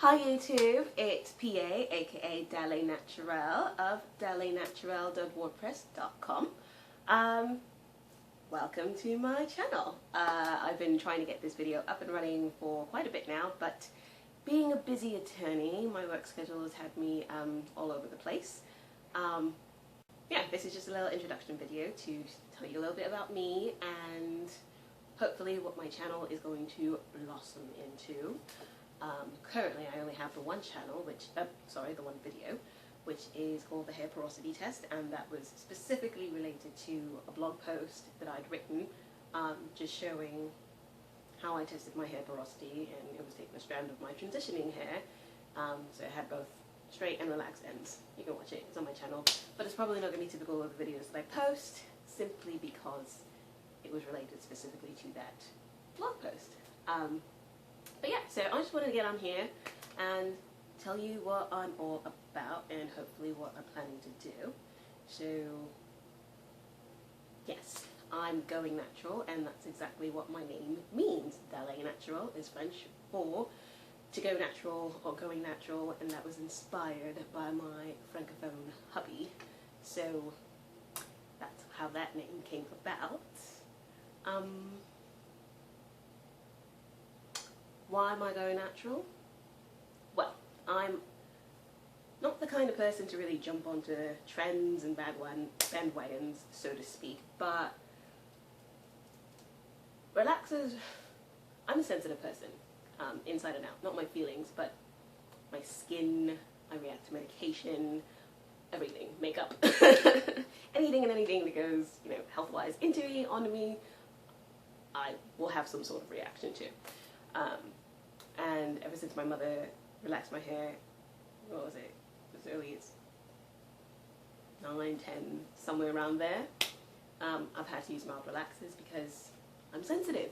Hi YouTube, it's PA aka Dale Naturel of dalenaturel.wordpress.com. Welcome to my channel. I've been trying to get this video up and running for quite a bit now, but being a busy attorney, my work schedule has had me all over the place. Yeah, this is just a little introduction video to tell you a little bit about me and hopefully what my channel is going to blossom into. Currently I only have the one channel, the one video, which is called the Hair Porosity Test, and that was specifically related to a blog post that I'd written just showing how I tested my hair porosity, and it was taking a strand of my transitioning hair, so it had both straight and relaxed ends. You can watch it, it's on my channel, but it's probably not going to be typical of the videos that I post, simply because it was related specifically to that blog post. But yeah, so I just wanted to get on here and tell you what I'm all about and hopefully what I'm planning to do. So yes, I'm going natural, and that's exactly what my name means. Dale Naturel is French for to go natural or going natural, and that was inspired by my francophone hubby. So that's how that name came about. Why am I going natural? Well, I'm not the kind of person to really jump onto trends and bandwagons, so to speak, but relaxers, I'm a sensitive person, inside and out. Not my feelings, but my skin, I react to medication, everything, makeup, anything and anything that goes, health-wise into me, onto me, I will have some sort of reaction to. And ever since my mother relaxed my hair, what was it? As early as 9, 10, somewhere around there, I've had to use mild relaxers because I'm sensitive.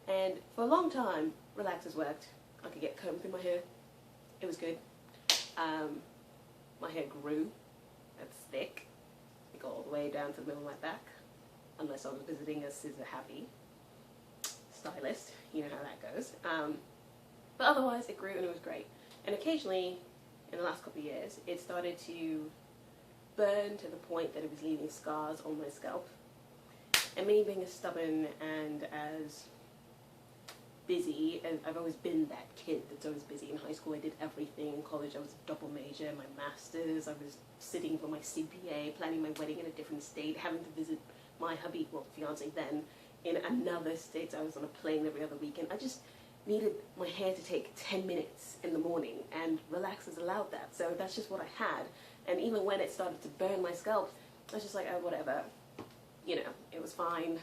And for a long time, relaxers worked. I could get comb through my hair. It was good. My hair grew. It's thick. It got all the way down to the middle of my back, unless I was visiting a scissor-happy stylist. You know how that goes. But otherwise it grew and it was great. And occasionally, in the last couple of years, it started to burn to the point that it was leaving scars on my scalp. And me being as stubborn and as busy, and I've always been that kid that's always busy. In high school I did everything. In college I was a double major. My masters, I was sitting for my CPA, planning my wedding in a different state, having to visit my hubby, well, fiance then, in another state. I was on a plane every other weekend. I just needed my hair to take 10 minutes in the morning, and relaxers allowed that. So that's just what I had. And even when it started to burn my scalp, I was just like, oh, whatever. It was fine.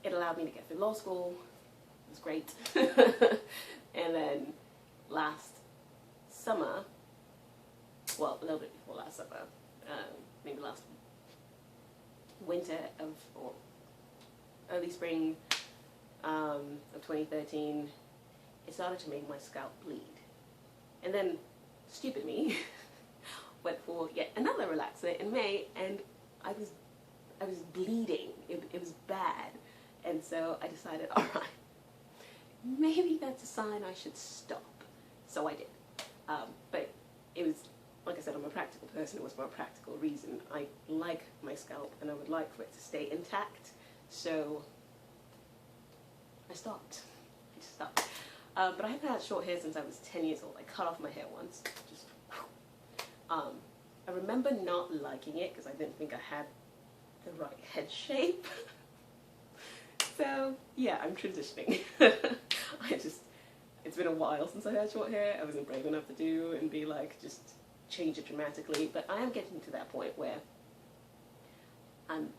It allowed me to get through law school. It was great. And then last summer, well, a little bit before last summer, maybe last winter or early spring of 2013, it started to make my scalp bleed. And then, stupid me, went for yet another relaxer in May, and I was bleeding. It was bad. And so I decided, alright, maybe that's a sign I should stop. So I did. But it was, like I said, I'm a practical person. It was for a practical reason. I like my scalp and I would like for it to stay intact. So I stopped. I just stopped. But I haven't had short hair since I was 10 years old. I cut off my hair once. Just, I remember not liking it because I didn't think I had the right head shape. So yeah, I'm transitioning. It's been a while since I had short hair. I wasn't brave enough to do and be like, just change it dramatically. But I am getting to that point where I'm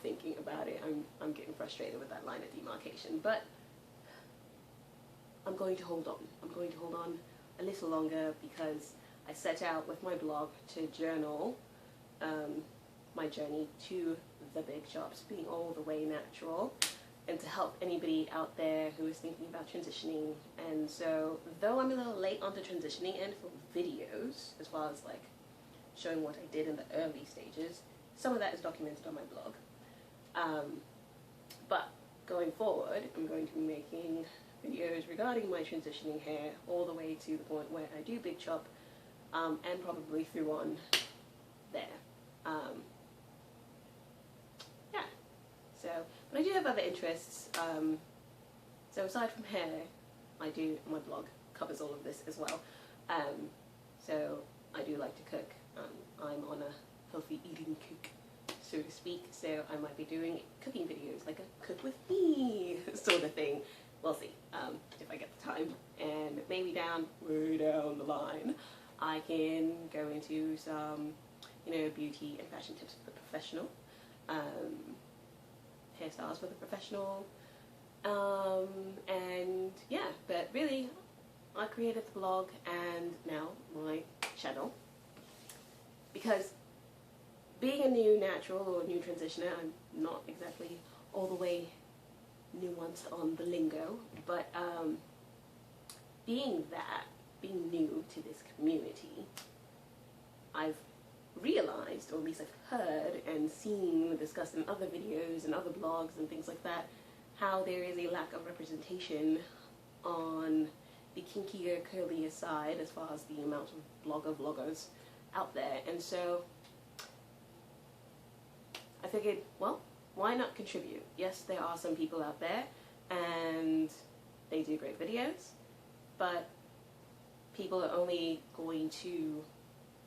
thinking about it. I'm getting frustrated with that line of demarcation. But I'm going to hold on. I'm going to hold on a little longer because I set out with my blog to journal my journey to the big jobs, being all the way natural, and to help anybody out there who is thinking about transitioning. And so, though I'm a little late onto transitioning and for videos, as well as like showing what I did in the early stages, some of that is documented on my blog. But going forward, I'm going to be making videos regarding my transitioning hair all the way to the point where I do big chop, and probably through on there. Yeah, so, but I do have other interests. So aside from hair, my blog covers all of this as well. So I do like to cook. I'm on a healthy eating kick, so to speak, so I might be doing cooking videos, like a cook with me sort of thing. We'll see, if I get the time, and maybe way down the line, I can go into some, beauty and fashion tips for the professional, hairstyles for the professional, and yeah, but really, I created the blog and now my channel because being a new natural or new transitioner, I'm not exactly all the way nuanced on the lingo, but being new to this community, I've realized, or at least I've heard and seen discussed in other videos and other blogs and things like that, how there is a lack of representation on the kinkier, curlier side as far as the amount of vloggers out there. And so I figured, well, why not contribute? Yes, there are some people out there and they do great videos, but people are only going to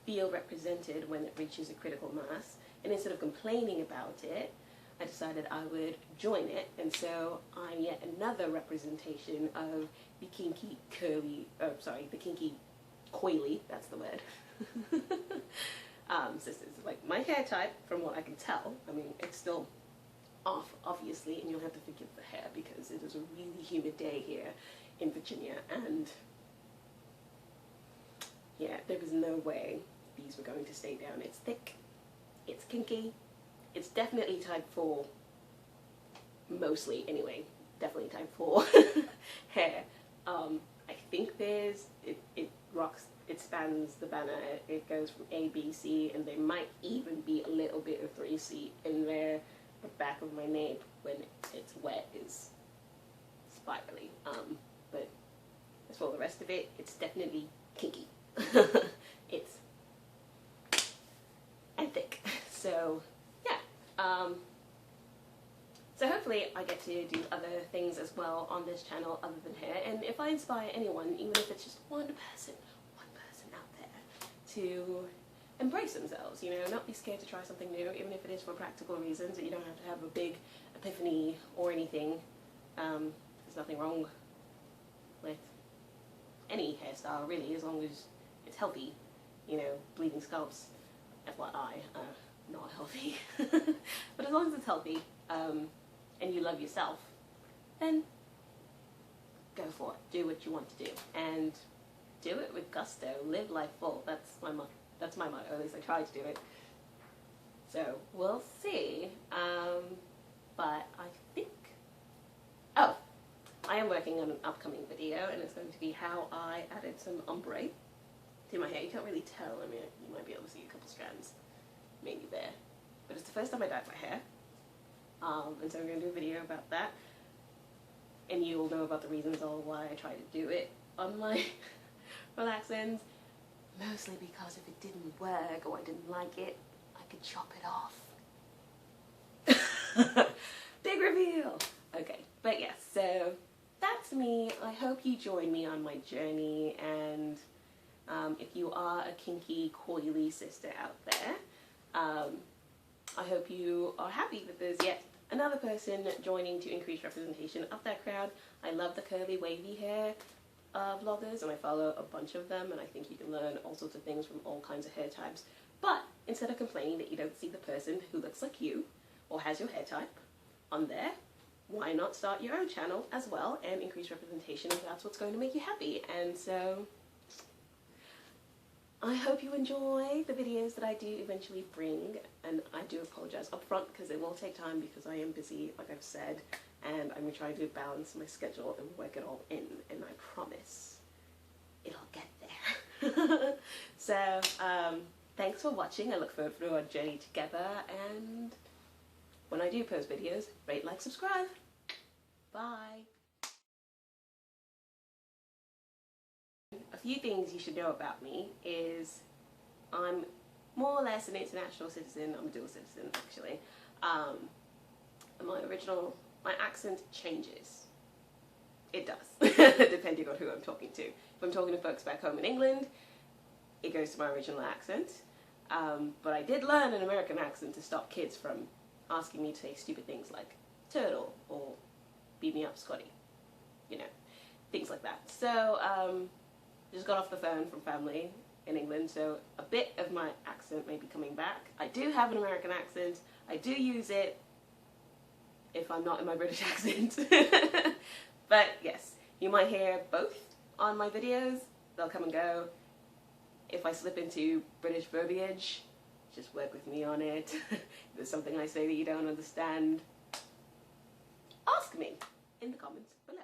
feel represented when it reaches a critical mass. And instead of complaining about it, I decided I would join it, and so I'm yet another representation of the kinky the kinky coily, that's the word, sisters. Like, my hair type, from what I can tell, I mean, it's still off, obviously, and you'll have to forgive the hair because it is a really humid day here in Virginia, and yeah, there was no way these were going to stay down. It's thick, it's kinky, it's definitely type 4, mostly anyway, definitely type 4 hair. I think it spans the banner, it goes from A, B, C, and there might even be a little bit of 3C in there. The back of my nape, when it's wet, is spirally. But as for the rest of it, it's definitely kinky. It's and thick. So yeah. So hopefully I get to do other things as well on this channel other than hair, and if I inspire anyone, even if it's just one person out there, to embrace themselves, not be scared to try something new, even if it is for practical reasons, that you don't have to have a big epiphany or anything. There's nothing wrong with any hairstyle, really, as long as it's healthy. Bleeding scalps, FYI, not healthy. But as long as it's healthy, and you love yourself, then go for it. Do what you want to do, and do it with gusto. Live life full. That's my motto. At least I try to do it. So we'll see. But I think, I am working on an upcoming video, and it's going to be how I added some ombre to my hair. You can't really tell. I mean, you might be able to see a couple strands, maybe there. But it's the first time I dyed my hair. And so I'm going to do a video about that, and you'll know about the reasons all why I tried to do it on my relax ends, mostly because if it didn't work or I didn't like it, I could chop it off. Big reveal! Okay, but yes, so that's me. I hope you join me on my journey, and if you are a kinky, coily sister out there, I hope you are happy that there's yet another person joining to increase representation of that crowd. I love the curly, wavy hair vloggers, and I follow a bunch of them, and I think you can learn all sorts of things from all kinds of hair types. But instead of complaining that you don't see the person who looks like you or has your hair type on there, why not start your own channel as well and increase representation if that's what's going to make you happy? And so I hope you enjoy the videos that I do eventually bring, and I do apologize up front because it will take time because I am busy, like I've said, and I'm trying to balance my schedule and work it all in, and I promise it'll get there. So, thanks for watching. I look forward to our journey together, and when I do post videos, rate, like, subscribe. Bye. few things you should know about me is I'm more or less an international citizen. I'm a dual citizen, actually. My accent changes. It does, depending on who I'm talking to. If I'm talking to folks back home in England, it goes to my original accent. But I did learn an American accent to stop kids from asking me to say stupid things like turtle or beat me up, Scotty. You know, things like that. So, just got off the phone from family in England, so a bit of my accent may be coming back. I do have an American accent. I do use it if I'm not in my British accent. But yes, you might hear both on my videos. They'll come and go. If I slip into British verbiage, just work with me on it. If there's something I say that you don't understand, ask me in the comments below.